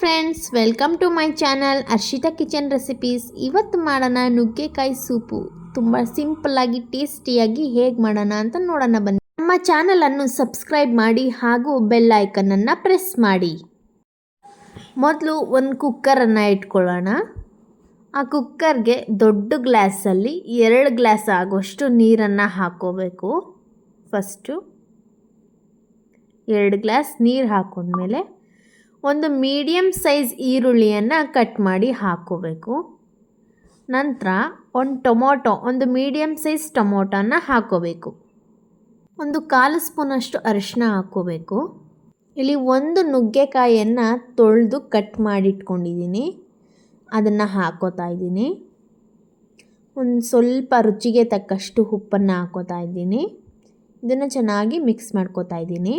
Friends, welcome to my channel Arshita kitchen recipes. ಇವತ್ತು ಮಾಡೋಣ ನುಗ್ಗೆಕಾಯಿ ಸೂಪು. ತುಂಬ ಸಿಂಪಲ್ಲಾಗಿ ಟೇಸ್ಟಿಯಾಗಿ ಹೇಗೆ ಮಾಡೋಣ ಅಂತ ನೋಡೋಣ ಬನ್ನಿ. ನಮ್ಮ ಚಾನಲನ್ನು ಸಬ್ಸ್ಕ್ರೈಬ್ ಮಾಡಿ ಹಾಗೂ ಬೆಲ್ ಐಕನನ್ನು ಪ್ರೆಸ್ ಮಾಡಿ. ಮೊದಲು ಒಂದು ಕುಕ್ಕರನ್ನು ಇಟ್ಕೊಳ್ಳೋಣ. ಆ ಕುಕ್ಕರ್ಗೆ ದೊಡ್ಡ ಗ್ಲಾಸಲ್ಲಿ 2 ಗ್ಲಾಸ್ ಆಗುವಷ್ಟು ನೀರನ್ನು ಹಾಕ್ಕೋಬೇಕು. ಫಸ್ಟು 2 ಗ್ಲಾಸ್ ನೀರು ಹಾಕೊಂಡ್ಮೇಲೆ ಒಂದು ಮೀಡಿಯಮ್ ಸೈಜ್ ಈರುಳ್ಳಿಯನ್ನು ಕಟ್ ಮಾಡಿ ಹಾಕ್ಕೋಬೇಕು. ನಂತರ ಒಂದು ಮೀಡಿಯಮ್ ಸೈಜ್ ಟೊಮೊಟೊನ ಹಾಕ್ಕೋಬೇಕು. ಒಂದು 1/4 ಸ್ಪೂನಷ್ಟು ಅರಿಶಿನ ಹಾಕ್ಕೋಬೇಕು. ಇಲ್ಲಿ ಒಂದು ನುಗ್ಗೆಕಾಯಿಯನ್ನು ತೊಳೆದು ಕಟ್ ಮಾಡಿಟ್ಕೊಂಡಿದ್ದೀನಿ, ಅದನ್ನು ಹಾಕ್ಕೋತಾ ಇದ್ದೀನಿ. ಒಂದು ಸ್ವಲ್ಪ ರುಚಿಗೆ ತಕ್ಕಷ್ಟು ಉಪ್ಪನ್ನು ಹಾಕ್ಕೋತಾ ಇದ್ದೀನಿ. ಇದನ್ನು ಚೆನ್ನಾಗಿ ಮಿಕ್ಸ್ ಮಾಡ್ಕೋತಾ ಇದ್ದೀನಿ.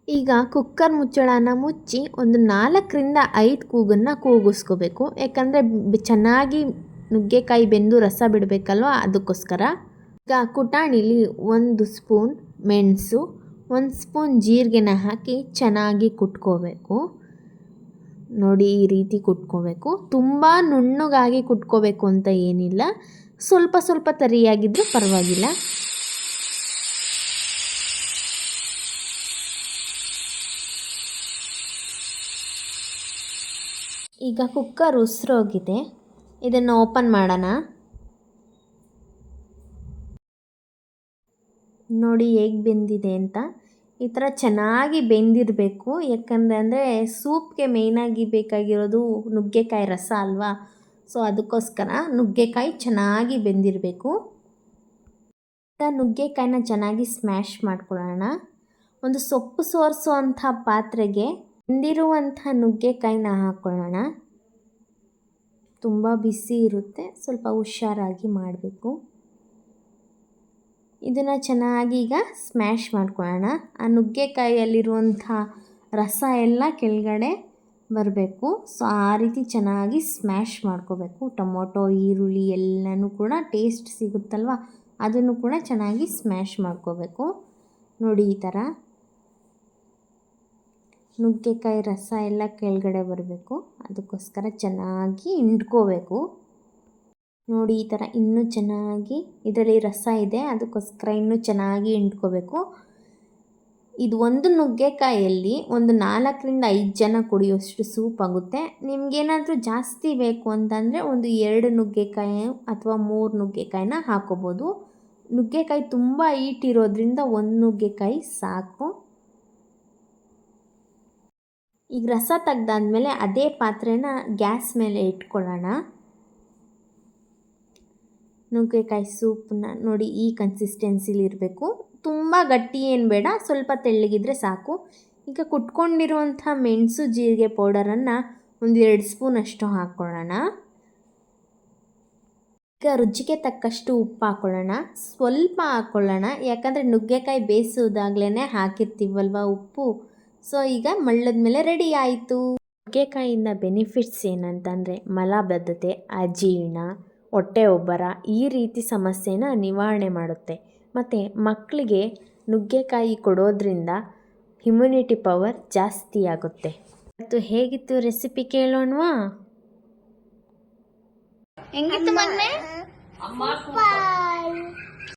ಈಗ ಕುಕ್ಕರ್ ಮುಚ್ಚಳನ ಮುಚ್ಚಿ ಒಂದು 4ರಿಂದ 5 ಕೂಗನ್ನು ಕೂಗಿಸ್ಕೋಬೇಕು. ಯಾಕಂದರೆ ಚೆನ್ನಾಗಿ ನುಗ್ಗೆಕಾಯಿ ಬೆಂದು ರಸ ಬಿಡಬೇಕಲ್ವ, ಅದಕ್ಕೋಸ್ಕರ. ಈಗ ಕುಟಾಣಿಲಿ 1 ಸ್ಪೂನ್ ಮೆಣಸು, 1 ಸ್ಪೂನ್ ಜೀರಿಗೆನ ಹಾಕಿ ಚೆನ್ನಾಗಿ ಕುಟ್ಕೋಬೇಕು. ನೋಡಿ, ಈ ರೀತಿ ಕುಟ್ಕೋಬೇಕು. ತುಂಬ ನುಣ್ಣಗಾಗಿ ಕುಟ್ಕೋಬೇಕು ಅಂತ ಏನಿಲ್ಲ, ಸ್ವಲ್ಪ ಸ್ವಲ್ಪ ತರಿಯಾಗಿದ್ದರೂ ಪರವಾಗಿಲ್ಲ. ಈಗ ಕುಕ್ಕರ್ ಉಸಿರೋಗಿದೆ, ಇದನ್ನು ಓಪನ್ ಮಾಡೋಣ. ನೋಡಿ ಹೇಗೆ ಬೆಂದಿದೆ ಅಂತ. ಈ ಥರ ಚೆನ್ನಾಗಿ ಬೆಂದಿರಬೇಕು. ಯಾಕಂದರೆ ಸೂಪ್ಗೆ ಮೇಯ್ನಾಗಿ ಬೇಕಾಗಿರೋದು ನುಗ್ಗೆಕಾಯಿ ರಸ ಅಲ್ವಾ, ಸೊ ಅದಕ್ಕೋಸ್ಕರ ನುಗ್ಗೆಕಾಯಿ ಚೆನ್ನಾಗಿ ಬೆಂದಿರಬೇಕು. ಈಗ ನುಗ್ಗೆಕಾಯಿನ ಚೆನ್ನಾಗಿ ಸ್ಮ್ಯಾಶ್ ಮಾಡ್ಕೊಳ್ಳೋಣ. ಒಂದು ಸೊಪ್ಪು ಸೋರಿಸೋವಂಥ ಪಾತ್ರೆಗೆ ಬೆಂದಿರುವಂಥ ನುಗ್ಗೆಕಾಯಿನ ಹಾಕ್ಕೊಳ್ಳೋಣ. ತುಂಬ ಬಿಸಿ ಇರುತ್ತೆ, ಸ್ವಲ್ಪ ಹುಷಾರಾಗಿ ಮಾಡಬೇಕು. ಇದನ್ನು ಚೆನ್ನಾಗಿ ಈಗ ಸ್ಮ್ಯಾಶ್ ಮಾಡ್ಕೊಳ್ಳೋಣ. ಆ ನುಗ್ಗೆಕಾಯಿಯಲ್ಲಿರುವಂಥ ರಸ ಎಲ್ಲ ಕೆಳಗಡೆ ಬರಬೇಕು. ಸೊ ಆ ರೀತಿ ಚೆನ್ನಾಗಿ ಸ್ಮ್ಯಾಶ್ ಮಾಡ್ಕೋಬೇಕು. ಟೊಮೊಟೊ, ಈರುಳ್ಳಿ ಎಲ್ಲನೂ ಕೂಡ ಟೇಸ್ಟ್ ಸಿಗುತ್ತಲ್ವ, ಅದನ್ನು ಕೂಡ ಚೆನ್ನಾಗಿ ಸ್ಮ್ಯಾಶ್ ಮಾಡ್ಕೋಬೇಕು. ನೋಡಿ, ಈ ಥರ ನುಗ್ಗೆಕಾಯಿ ರಸ ಎಲ್ಲ ಕೆಳಗಡೆ ಬರಬೇಕು, ಅದಕ್ಕೋಸ್ಕರ ಚೆನ್ನಾಗಿ ಹಿಂಡ್ಕೋಬೇಕು. ನೋಡಿ, ಈ ಥರ ಇನ್ನೂ ಚೆನ್ನಾಗಿ ಇದರಲ್ಲಿ ರಸ ಇದೆ, ಅದಕ್ಕೋಸ್ಕರ ಇನ್ನೂ ಚೆನ್ನಾಗಿ ಹಿಂಡ್ಕೋಬೇಕು. ಇದು ಒಂದು ನುಗ್ಗೆಕಾಯಲ್ಲಿ ಒಂದು 4ರಿಂದ 5 ಜನ ಕುಡಿಯೋಷ್ಟು ಸೂಪ್ ಆಗುತ್ತೆ. ನಿಮಗೇನಾದರೂ ಜಾಸ್ತಿ ಬೇಕು ಅಂತಂದರೆ ಒಂದು 2 ನುಗ್ಗೆಕಾಯಿ ಅಥವಾ 3 ನುಗ್ಗೆಕಾಯಿನ ಹಾಕ್ಕೋಬೋದು. ನುಗ್ಗೆಕಾಯಿ ತುಂಬ ಹೀಟ್ ಇರೋದ್ರಿಂದ 1 ನುಗ್ಗೆಕಾಯಿ ಸಾಕು. ಈಗ ರಸ ತೆಗ್ದಾದ್ಮೇಲೆ ಅದೇ ಪಾತ್ರೆನ ಗ್ಯಾಸ್ ಮೇಲೆ ಇಟ್ಕೊಳ್ಳೋಣ. ನುಗ್ಗೆಕಾಯಿ ಸೂಪನ್ನ ನೋಡಿ ಈ ಕನ್ಸಿಸ್ಟೆನ್ಸಿಲಿ ಇರಬೇಕು. ತುಂಬ ಗಟ್ಟಿ ಏನು ಬೇಡ, ಸ್ವಲ್ಪ ತೆಳ್ಳಗಿದ್ರೆ ಸಾಕು. ಈಗ ಕುಟ್ಕೊಂಡಿರುವಂಥ ಮೆಣಸು ಜೀರಿಗೆ ಪೌಡರನ್ನು ಒಂದು 2 ಸ್ಪೂನಷ್ಟು ಹಾಕ್ಕೊಳ್ಳೋಣ. ಈಗ ರುಚಿಗೆ ತಕ್ಕಷ್ಟು ಉಪ್ಪು ಹಾಕ್ಕೊಳ್ಳೋಣ. ಸ್ವಲ್ಪ ಹಾಕ್ಕೊಳ್ಳೋಣ, ಯಾಕಂದರೆ ನುಗ್ಗೆಕಾಯಿ ಬೇಯಿಸೋದಾಗ್ಲೇ ಹಾಕಿರ್ತೀವಲ್ವ ಉಪ್ಪು. ಸೊ ಈಗ ಮಳ್ಳದ ಮೇಲೆ ರೆಡಿ ಆಯಿತು. ನುಗ್ಗೆಕಾಯಿಯಿಂದ ಬೆನಿಫಿಟ್ಸ್ ಏನಂತಂದರೆ ಮಲಬದ್ಧತೆ, ಅಜೀರ್ಣ, ಹೊಟ್ಟೆ ಉಬ್ಬರ ಈ ರೀತಿ ಸಮಸ್ಯೆನ ನಿವಾರಣೆ ಮಾಡುತ್ತೆ. ಮತ್ತು ಮಕ್ಕಳಿಗೆ ನುಗ್ಗೆಕಾಯಿ ಕೊಡೋದ್ರಿಂದ ಇಮ್ಯುನಿಟಿ ಪವರ್ ಜಾಸ್ತಿ ಆಗುತ್ತೆ. ಮತ್ತು ಹೇಗಿತ್ತು ರೆಸಿಪಿ ಕೇಳೋಣವಾ? ಹೆಂಗಿತ್ತು ಮೊನ್ನೆ?